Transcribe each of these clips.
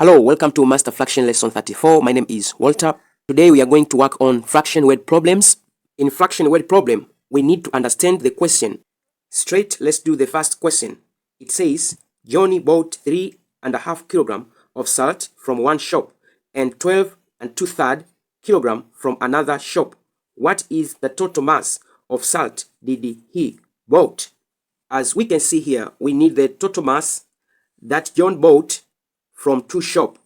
Hello, welcome to Master Fraction Lesson 34. My name is Walter. Today we are going to work on fraction word problems. In fraction word problem, we need to understand the question. Straight, let's do the first question. It says, Johnny bought 3.5 kilogram of salt from one shop and 12 2/3 kilogram from another shop. What is the total mass of salt did he bought? As we can see here, we need the total mass that John bought from two shops.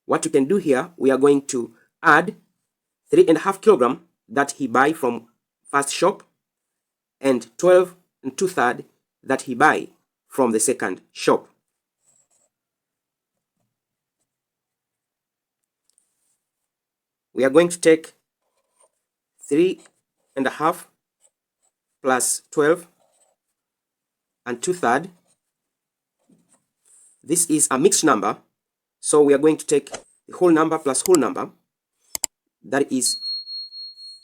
What you can do here, we are going to add 3.5 kilogram that he buy from first shop and 12 2/3 that he buy from the second shop. We are going to take 3.5 plus 12 2/3. This is a mixed number, so we are going to take the whole number plus whole number. That is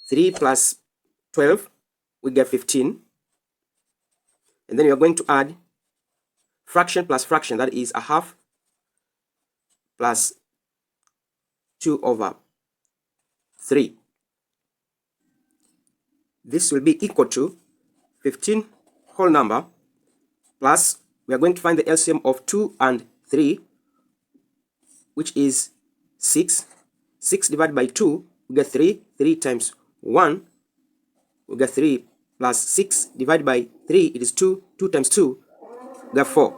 3 plus 12, we get 15. And then we are going to add fraction plus fraction, that is a half plus 2/3. This will be equal to 15 whole number plus, we are going to find the LCM of 2 and 3, which is 6. 6 divided by 2, we get 3. 3 times 1, we get 3, plus 6 divided by 3, it is 2. 2 times 2, we get 4.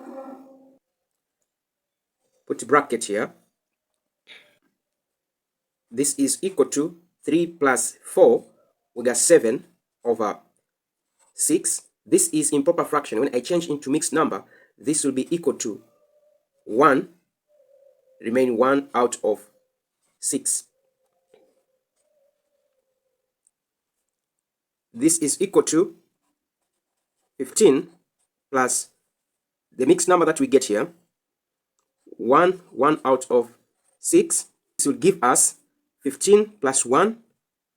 Put a bracket here. This is equal to 3 plus 4, we get 7/6. This is improper fraction. When I change into mixed number, this will be equal to 1, remain 1 out of 6. This is equal to 15 plus the mixed number that we get here, 1 out of 6. This will give us 15 plus 1,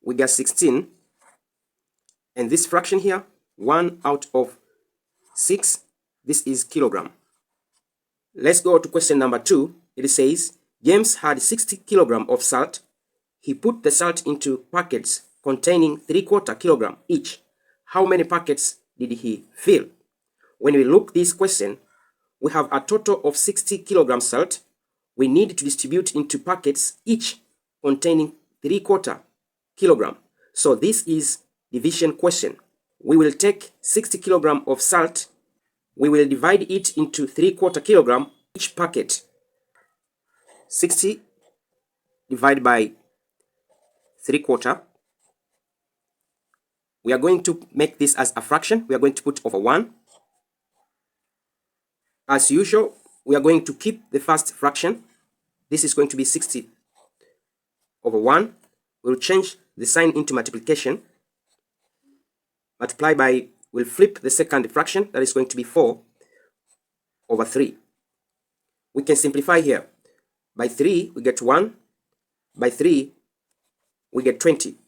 we get 16. And this fraction here, 1 out of 6, this is kilogram. Let's go to question number 2. It says, James had 60 kilogram of salt. He put the salt into packets containing 3/4 kilogram each. How many packets did he fill? When we look this question, we have a total of 60 kilogram salt. We need to distribute into packets each containing 3/4 kilogram. So this is division question. We will take 60 kilogram of salt. We will divide it into 3/4 kilogram each packet. 60 divided by 3/4. We are going to make this as a fraction. We are going to put over 1. As usual, we are going to keep the first fraction. This is going to be 60/1. We'll change the sign into multiplication. Multiply by, we'll flip the second fraction, that is going to be 4/3. We can simplify here. By 3, we get 1. By 3, we get 20.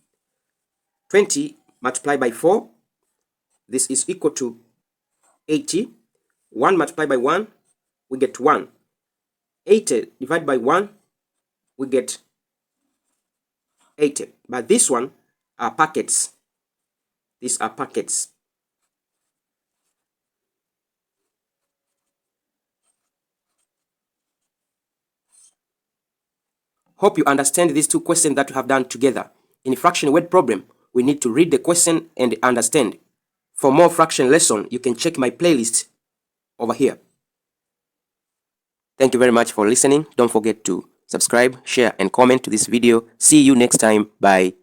20 multiplied by 4, this is equal to 80. 1 multiplied by 1, we get 1. 80 divided by 1, we get 80. But this one are packets. These are packets. Hope you understand these two questions that we have done together. In fraction word problem, we need to read the question and understand. For more fraction lesson, you can check my playlist over here. Thank you very much for listening. Don't forget to subscribe, share, and comment to this video. See you next time. Bye.